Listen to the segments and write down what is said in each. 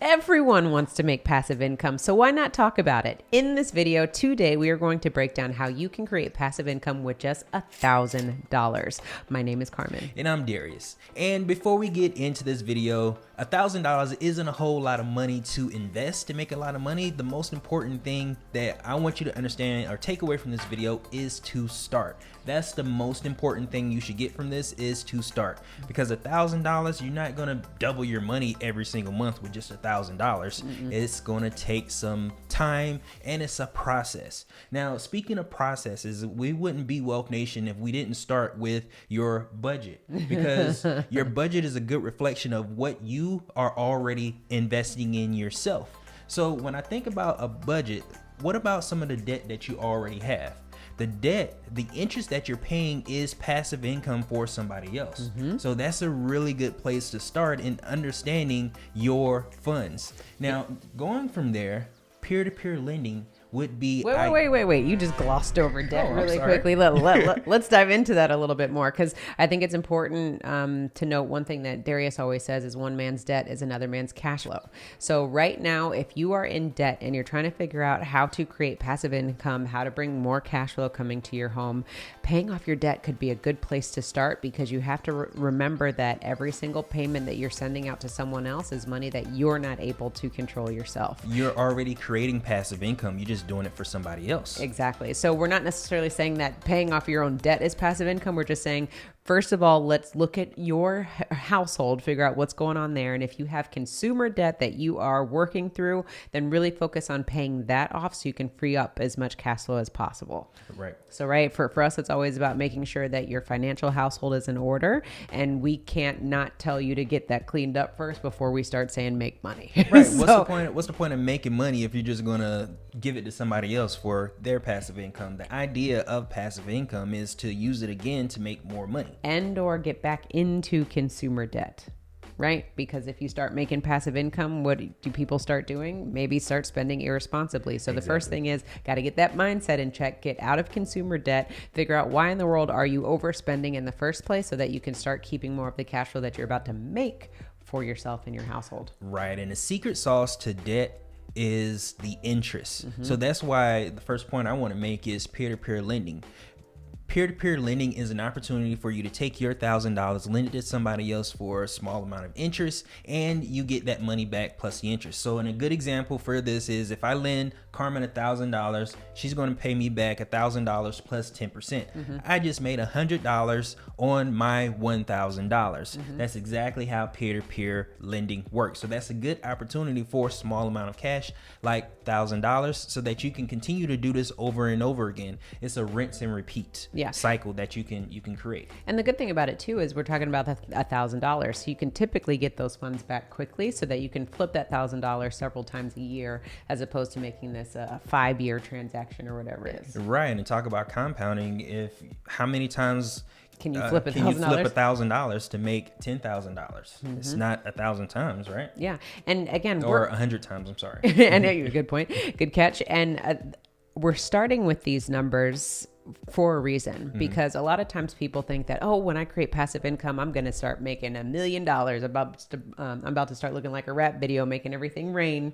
Everyone wants to make passive income, so why not talk about it? In this video today, we are going to break down how you can create passive income with just $1,000. My name is Carmen. And I'm Darius. And before we get into this video, $1,000 isn't a whole lot of money to invest to make a lot of money. The most important thing that I want you to understand or take away from this video is to start. That's the most important thing you should get from this, is to start. Because $1,000, you're not gonna double your money every single month with just $1,000. It's gonna take some time, and it's a process. Now, speaking of processes, we wouldn't be Wealth Nation if we didn't start with your budget, because your budget is a good reflection of what you are already investing in yourself. So when I think about a budget, what about some of the debt that you already have? The debt, the interest that you're paying is passive income for somebody else. So that's a really good place to start in understanding your funds. Now, going from there, peer-to-peer lending would be... Wait. You just glossed over debt really quickly. Let's dive into that a little bit more, because I think it's important to note one thing that Darius always says is one man's debt is another man's cash flow. So right now, if you are in debt and you're trying to figure out how to create passive income, how to bring more cash flow coming to your home, paying off your debt could be a good place to start, because you have to remember that every single payment that you're sending out to someone else is money that you're not able to control yourself. You're already creating passive income. You just doing it for somebody else. Exactly. So we're not necessarily saying that paying off your own debt is passive income. We're just saying, first of all, let's look at your household, figure out what's going on there. And if you have consumer debt that you are working through, then really focus on paying that off so you can free up as much cash flow as possible. Right. So, for us, it's always about making sure that your financial household is in order, and we can't not tell you to get that cleaned up first before we start saying make money. Right. What's the point of making money if you're just going to give it to somebody else for their passive income? The idea of passive income is to use it again to make more money. And or get back into consumer debt, right? Because if you start making passive income, what do people start doing? Maybe start spending irresponsibly. So the first thing is, got to get that mindset in check, get out of consumer debt, figure out why in the world are you overspending in the first place, so that you can start keeping more of the cash flow that you're about to make for yourself and your household. Right. And the secret sauce to debt is the interest. So that's why the first point I want to make is peer-to-peer lending. Peer-to-peer lending is an opportunity for you to take your $1,000, lend it to somebody else for a small amount of interest, and you get that money back plus the interest. So, a good example for this is, if I lend Carmen $1,000, she's going to pay me back $1,000 plus 10%. I just made $100 on my $1,000. That's exactly how peer-to-peer lending works. So that's a good opportunity for a small amount of cash, like $1,000, so that you can continue to do this over and over again. It's a rinse and repeat cycle that you can create. And the good thing about it too is we're talking about $1,000, so you can typically get those funds back quickly, so that you can flip that $1,000 several times a year, as opposed to making this a 5-year transaction or whatever it is. Right. And talk about compounding. How many times can you flip $1,000 to make $10,000? It's not 1,000 times, right? Yeah. And again, or 100 times. I'm sorry. I know, you're a good point. Good catch. And we're starting with these numbers for a reason, because a lot of times people think that, oh, when I create passive income, I'm going to start making $1 million. I'm about to start looking like a rap video, making everything rain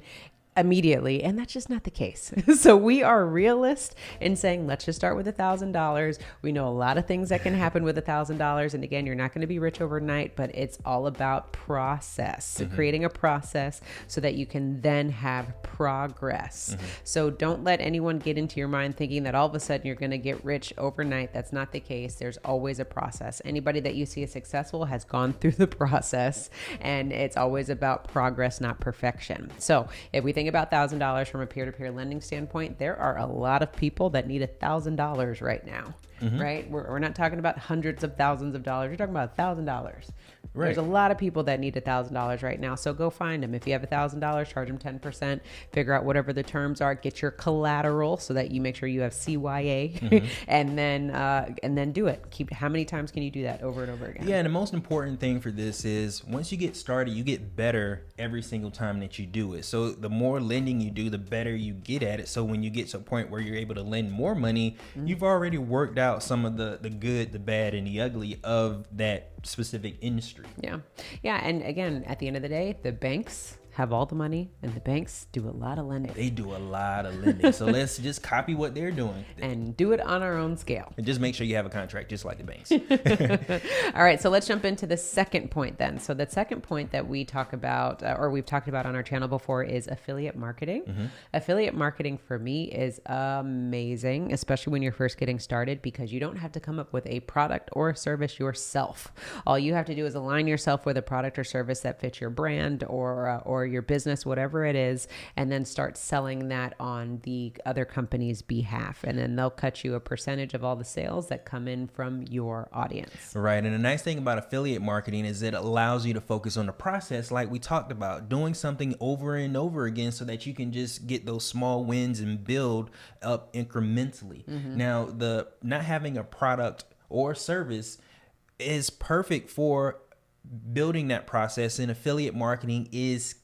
immediately. And that's just not the case. So we are realist in saying, let's just start with $1,000. We know a lot of things that can happen with $1,000. And again, you're not going to be rich overnight, but it's all about process. So creating a process so that you can then have progress. So don't let anyone get into your mind thinking that all of a sudden you're going to get rich overnight. That's not the case. There's always a process. Anybody that you see as successful has gone through the process, and it's always about progress, not perfection. So if we think about $1,000 from a peer-to-peer lending standpoint, there are a lot of people that need $1,000 right now, right? We're not talking about hundreds of thousands of dollars. We're talking about $1,000. Right. There's a lot of people that need $1,000 right now. So go find them. If you have $1,000, charge them 10%, figure out whatever the terms are, get your collateral so that you make sure you have CYA, and then do it. How many times can you do that over and over again? Yeah. And the most important thing for this is, once you get started, you get better every single time that you do it. So the more lending you do, the better you get at it. So when you get to a point where you're able to lend more money, you've already worked out some of the good, the bad, and the ugly of that specific industry. Yeah. And again, at the end of the day, the banks have all the money, and the banks do a lot of lending. They do a lot of lending. So let's just copy what they're doing and do it on our own scale. And just make sure you have a contract just like the banks. All right, so let's jump into the second point then. So the second point that we talk about, or we've talked about on our channel before, is affiliate marketing. Affiliate marketing for me is amazing, especially when you're first getting started, because you don't have to come up with a product or a service yourself. All you have to do is align yourself with a product or service that fits your brand or your business, whatever it is, and then start selling that on the other company's behalf. And then they'll cut you a percentage of all the sales that come in from your audience. Right. And the nice thing about affiliate marketing is it allows you to focus on the process, like we talked about, doing something over and over again so that you can just get those small wins and build up incrementally. Now, the not having a product or service is perfect for building that process, and affiliate marketing is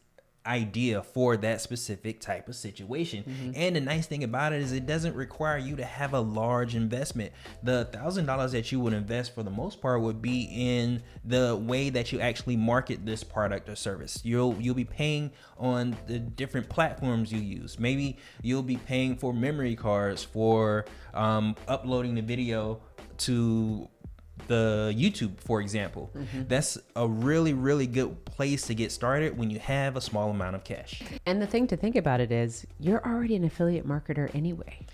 idea for that specific type of situation. And the nice thing about it is it doesn't require you to have a large investment. The $1,000 that you would invest for the most part would be in the way that you actually market this product or service. You'll be paying on the different platforms you use. Maybe you'll be paying for memory cards for uploading the video to the YouTube, for example. That's a really, really good place to get started when you have a small amount of cash. And the thing to think about it is you're already an affiliate marketer anyway.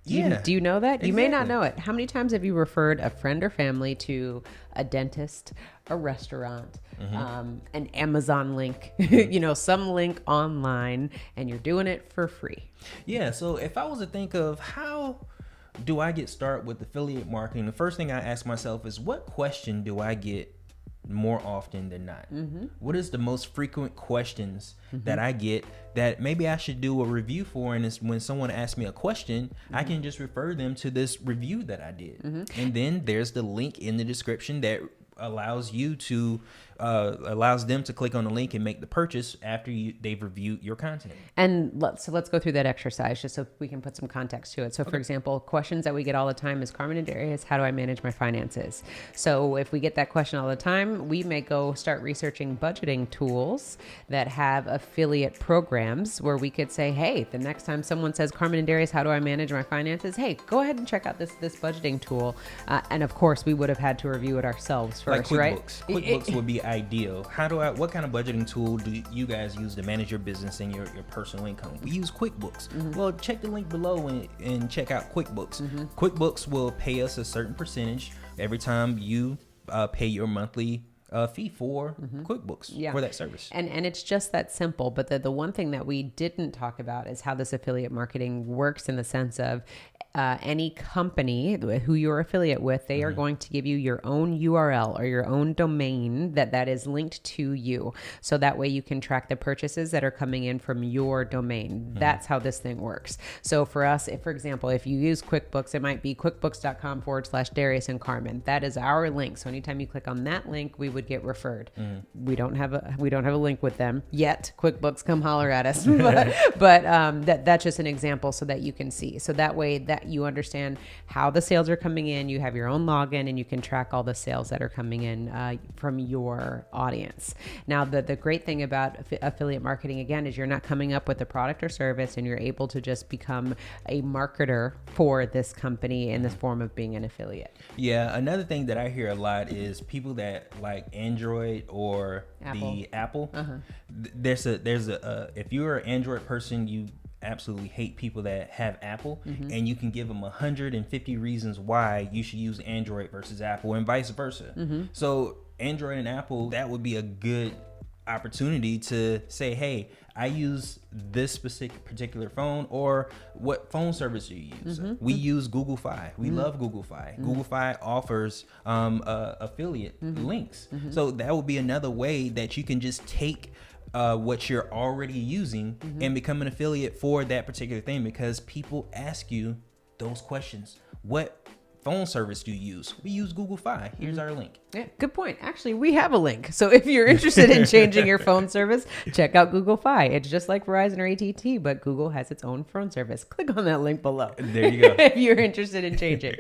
Yeah. Do you know that? Exactly. You may not know it. How many times have you referred a friend or family to a dentist, a restaurant, an Amazon link, some link online, and you're doing it for free? Yeah. So if I was to think of how do I get started with affiliate marketing, the first thing I ask myself is, what question do I get more often than not? What is the most frequent questions that I get that maybe I should do a review for? And it's when someone asks me a question, I can just refer them to this review that I did. And then there's the link in the description that allows you to allows them to click on the link and make the purchase after they've reviewed your content. And let's go through that exercise just so we can put some context to it. So for example, questions that we get all the time is, Carmen and Darius, how do I manage my finances? So if we get that question all the time, we may go start researching budgeting tools that have affiliate programs where we could say, hey, the next time someone says, Carmen and Darius, how do I manage my finances? Hey, go ahead and check out this budgeting tool. And of course we would have had to review it ourselves first, like right? QuickBooks would be ideal. What kind of budgeting tool do you guys use to manage your business and your personal income? We use QuickBooks. Well, check the link below and check out QuickBooks. QuickBooks will pay us a certain percentage every time you pay your monthly fee for QuickBooks for that service. And it's just that simple. But the one thing that we didn't talk about is how this affiliate marketing works, in the sense of any company who you're affiliate with, they are going to give you your own URL or your own domain that is linked to you. So that way you can track the purchases that are coming in from your domain. That's how this thing works. So for us, for example, if you use QuickBooks, it might be quickbooks.com/Darius and Carmen. That is our link. So anytime you click on that link, we would get referred. We don't have a link with them yet. QuickBooks, come holler at us. but that's just an example so that you can see. So that way that you understand how the sales are coming in, you have your own login, and you can track all the sales that are coming in from your audience. Now, the great thing about affiliate marketing, again, is you're not coming up with a product or service, and you're able to just become a marketer for this company in this form of being an affiliate. Yeah. Another thing that I hear a lot is people that like Android or the Apple. There's a if you're an Android person, you absolutely hate people that have Apple, and you can give them 150 reasons why you should use Android versus Apple, and vice versa. So Android and Apple, that would be a good opportunity to say, hey, I use this particular phone, or what phone service do you use? We use Google Fi. We love Google Fi. Google Fi offers affiliate links. So that would be another way that you can just take what you're already using and become an affiliate for that particular thing, because people ask you those questions. What phone service do you use? We use Google Fi. Here's our link. Yeah, good point. Actually, we have a link. So if you're interested in changing your phone service, check out Google Fi. It's just like Verizon or AT&T, but Google has its own phone service. Click on that link below. There you go. If you're interested in changing.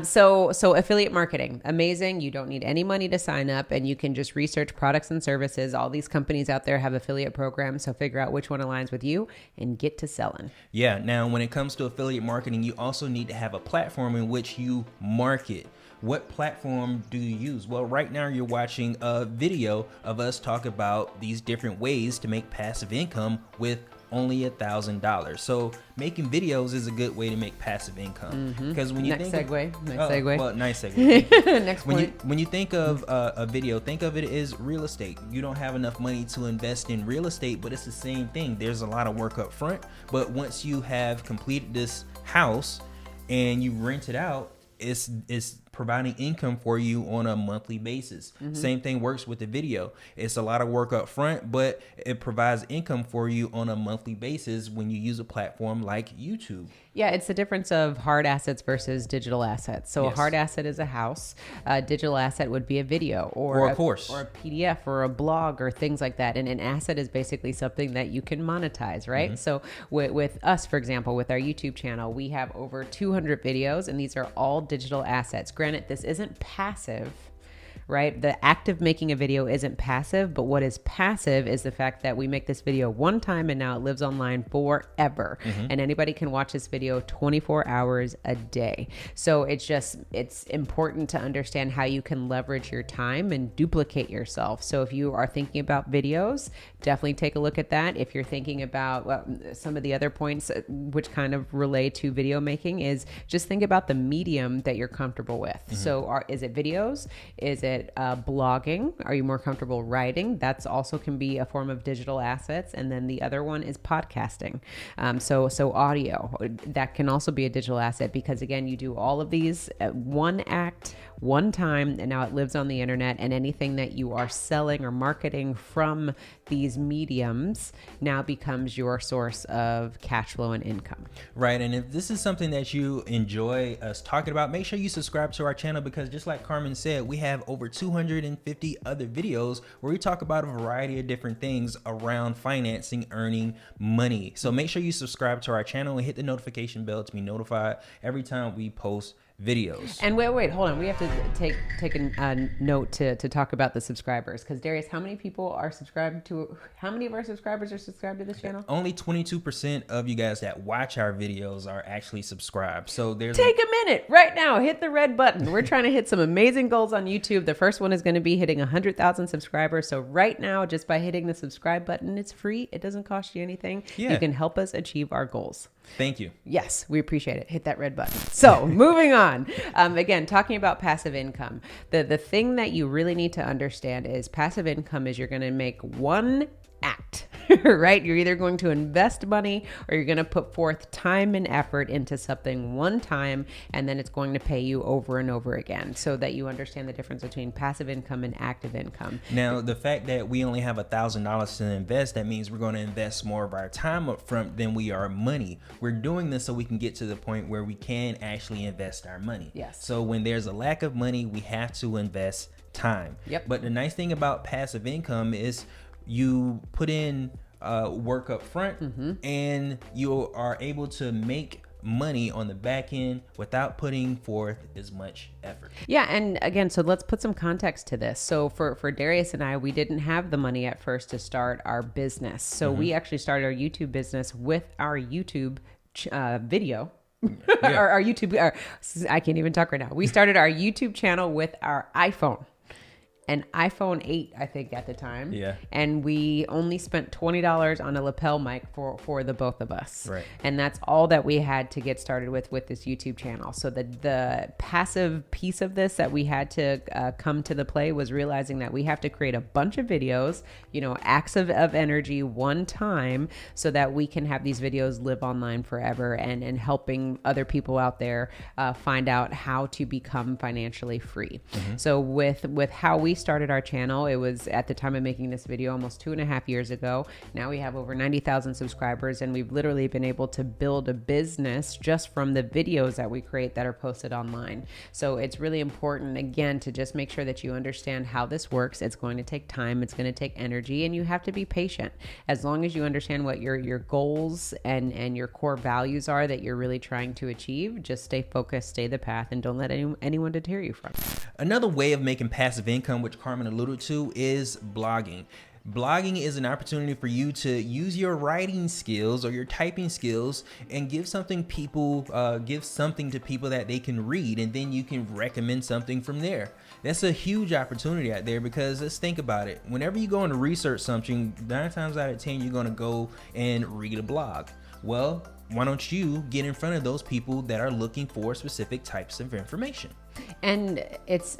So affiliate marketing, amazing. You don't need any money to sign up, and you can just research products and services. All these companies out there have affiliate programs, so figure out which one aligns with you and get to selling. Yeah. Now, when it comes to affiliate marketing, you also need to have a platform in which you market. What platform do you use? Well, right now you're watching a video of us talk about these different ways to make passive income with only $1,000. So making videos is a good way to make passive income. Because when you Next think segue. well, nice segue. Next point. When you think of a video, think of it as real estate. You don't have enough money to invest in real estate, but it's the same thing. There's a lot of work up front, but once you have completed this house and you rent it out, it's providing income for you on a monthly basis. Same thing works with the video. It's a lot of work up front, but it provides income for you on a monthly basis when you use a platform like YouTube. Yeah, it's the difference of hard assets versus digital assets. So Yes. a hard asset is a house. A digital asset would be a video or a course or a PDF or a blog or things like that. And an asset is basically something that you can monetize, right? So with us, for example, with our YouTube channel, we have over 200 videos, and these are all digital assets. Granted, this isn't passive, right? The act of making a video isn't passive, but what is passive is the fact that we make this video one time and now it lives online forever. And anybody can watch this video 24 hours a day. So it's important to understand how you can leverage your time and duplicate yourself. So if you are thinking about videos, definitely take a look at that. If you're thinking about some of the other points which kind of relate to video making, is just think about the medium that you're comfortable with. So is it videos? Is it blogging? Are you more comfortable writing? That's also can be a form of digital assets. And then the other one is podcasting. So audio, that can also be a digital asset, because again, you do all of these at one act, one time, and now it lives on the internet, and anything that you are selling or marketing from these mediums now becomes your source of cash flow and income. Right. And if this is something that you enjoy us talking about, make sure you subscribe to our channel, because just like Carmen said, we have over 250 other videos where we talk about a variety of different things around financing, earning money. So make sure you subscribe to our channel and hit the notification bell to be notified every time we post videos. And wait, hold on. We have to take a note to talk about the subscribers, because Darius, how many people are subscribed to? How many of our subscribers are subscribed to this channel? Only 22% of you guys that watch our videos are actually subscribed. So there's Take a minute right now. Hit the red button. We're trying to hit some amazing goals on YouTube. The first one is going to be hitting 100,000 subscribers. So right now, just by hitting the subscribe button, it's free. It doesn't cost you anything. Yeah. You can help us achieve our goals. Thank you. Yes, we appreciate it. Hit that red button. So moving on. Again, talking about passive income. The thing that you really need to understand is passive income is you're going to make one act, right? You're either going to invest money or you're going to put forth time and effort into something one time, and then it's going to pay you over and over again, so that you understand the difference between passive income and active income. Now, the fact that we only have $1,000 to invest, that means we're going to invest more of our time up front than we are money. We're doing this so we can get to the point where we can actually invest our money. Yes. So when there's a lack of money, we have to invest time. Yep. But the nice thing about passive income is you put in work up front, and you are able to make money on the back end without putting forth as much effort. Yeah, and again, so let's put some context to this. So for Darius and I, we didn't have the money at first to start our business. So we actually started our YouTube business with our YouTube video. Yeah. our YouTube, I can't even talk right now. We started our YouTube channel with our iPhone. An iPhone 8, I think, at the time. Yeah. And we only spent $20 on a lapel mic for the both of us. Right. And that's all that we had to get started with this YouTube channel. So the passive piece of this that we had to come to the play was realizing that we have to create a bunch of videos, acts of energy one time, so that we can have these videos live online forever, and helping other people out there find out how to become financially free. So with how we started our channel, it was at the time of making this video almost 2.5 years ago. Now we have over 90,000 subscribers, and we've literally been able to build a business just from the videos that we create that are posted online. So it's really important, again, to just make sure that you understand how this works. It's going to take time, it's going to take energy, and you have to be patient. As long as you understand what your goals and your core values are that you're really trying to achieve, just stay focused, stay the path, and don't let anyone deter you from it. Another way of making passive income, which Carmen alluded to, is blogging. Blogging is an opportunity for you to use your writing skills or your typing skills and give something to people that they can read, and then you can recommend something from there. That's a huge opportunity out there, because let's think about it. Whenever you go in to research something, 9 times out of 10, you're going to go and read a blog. Well, why don't you get in front of those people that are looking for specific types of information? And it's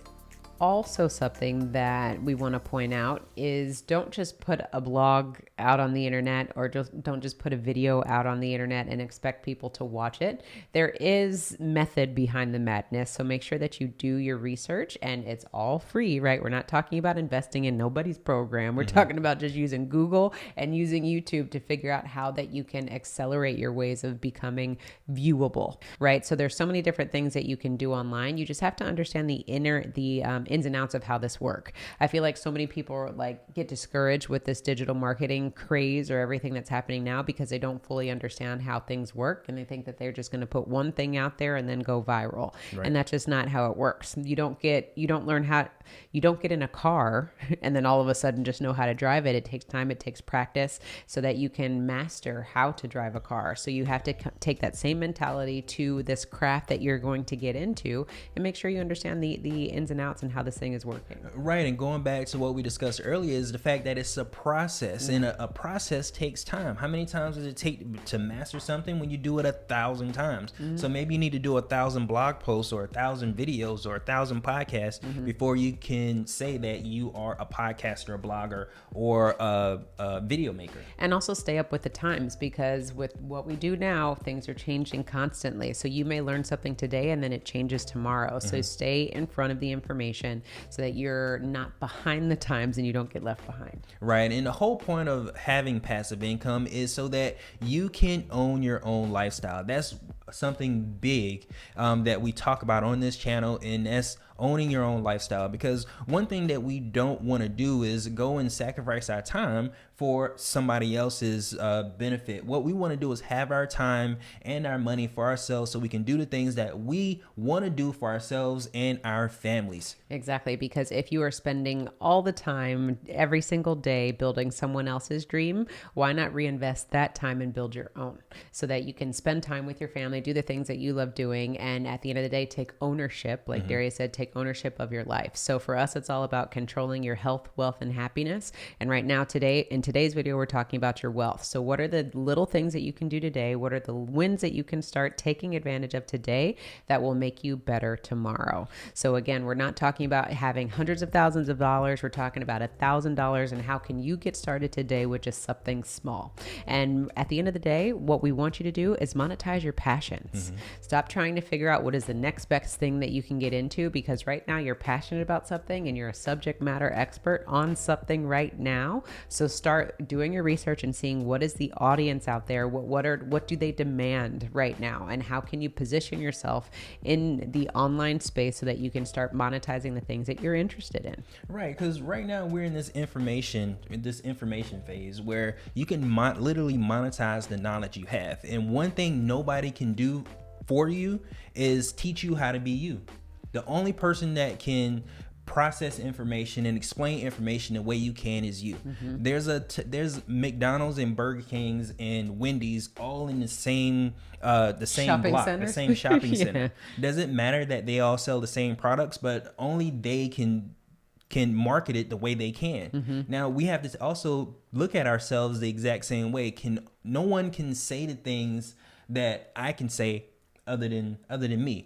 also something that we want to point out is don't just put a blog out on the internet, or don't just put a video out on the internet and expect people to watch it. There is method behind the madness. So make sure that you do your research, and it's all free, right? We're not talking about investing in nobody's program. We're talking about just using Google and using YouTube to figure out how that you can accelerate your ways of becoming viewable, right? So there's so many different things that you can do online. You just have to understand the ins and outs of how this work. I feel like so many people get discouraged with this digital marketing craze or everything that's happening now, because they don't fully understand how things work, and they think that they're just going to put one thing out there and then go viral. Right. And that's just not how it works. You don't get in a car and then all of a sudden just know how to drive it. It takes time, it takes practice, so that you can master how to drive a car. So you have to take that same mentality to this craft that you're going to get into, and make sure you understand the ins and outs and how this thing is working. Right. And going back to what we discussed earlier is the fact that it's a process, and a process takes time. How many times does it take to master something? When you do it 1,000 times. So maybe you need to do 1,000 blog posts or 1,000 videos or 1,000 podcasts before you can say that you are a podcaster, a blogger, or a video maker. And also stay up with the times, because with what we do now, things are changing constantly. So you may learn something today and then it changes tomorrow. So stay in front of the information so that you're not behind the times and you don't get left behind. Right. And the whole point of having passive income is so that you can own your own lifestyle. That's something big that we talk about on this channel, and that's owning your own lifestyle. Because one thing that we don't want to do is go and sacrifice our time for somebody else's benefit. What we want to do is have our time and our money for ourselves, so we can do the things that we want to do for ourselves and our families. Exactly, because if you are spending all the time every single day building someone else's dream, why not reinvest that time and build your own, so that you can spend time with your family, do the things that you love doing, and at the end of the day, take ownership, like Darius said, take ownership of your life. So for us, it's all about controlling your health, wealth, and happiness. And right now, in today's video, we're talking about your wealth. So what are the little things that you can do today? What are the wins that you can start taking advantage of today that will make you better tomorrow? So again, we're not talking about having hundreds of thousands of dollars. We're talking about $1,000, and how can you get started today with just something small? And at the end of the day, what we want you to do is monetize your passions. Stop trying to figure out what is the next best thing that you can get into, because right now you're passionate about something and you're a subject matter expert on something right now. So start doing your research and seeing what is the audience out there, what do they demand right now, and how can you position yourself in the online space so that you can start monetizing the things that you're interested in. Right, because right now we're in this information phase where you can literally monetize the knowledge you have. And one thing nobody can do for you is teach you how to be you. The only person that can process information and explain information the way you can is you. There's McDonald's and Burger Kings and Wendy's all in the same shopping block, centers? the same shopping center. Doesn't matter that they all sell the same products, but only they can market it the way they can. Now we have to also look at ourselves the exact same way. No one can say the things that I can say other than me.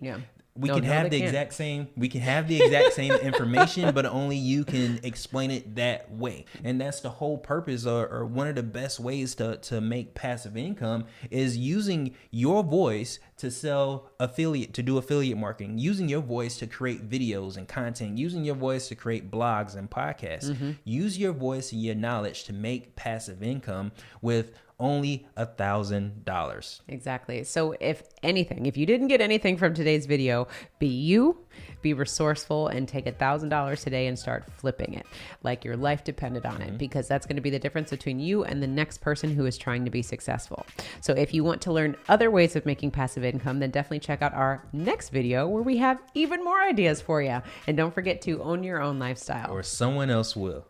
We No, can no, have they the can't. exact same. We can have the exact same information, but only you can explain it that way. And that's the whole purpose, or one of the best ways to make passive income is using your voice to do affiliate marketing, using your voice to create videos and content, using your voice to create blogs and podcasts. Use your voice and your knowledge to make passive income with only $1,000. Exactly. So if you didn't get anything from today's video, be resourceful and take $1,000 today and start flipping it like your life depended on it, because that's going to be the difference between you and the next person who is trying to be successful. So if you want to learn other ways of making passive income, then definitely check out our next video where we have even more ideas for you. And don't forget to own your own lifestyle. Or someone else will.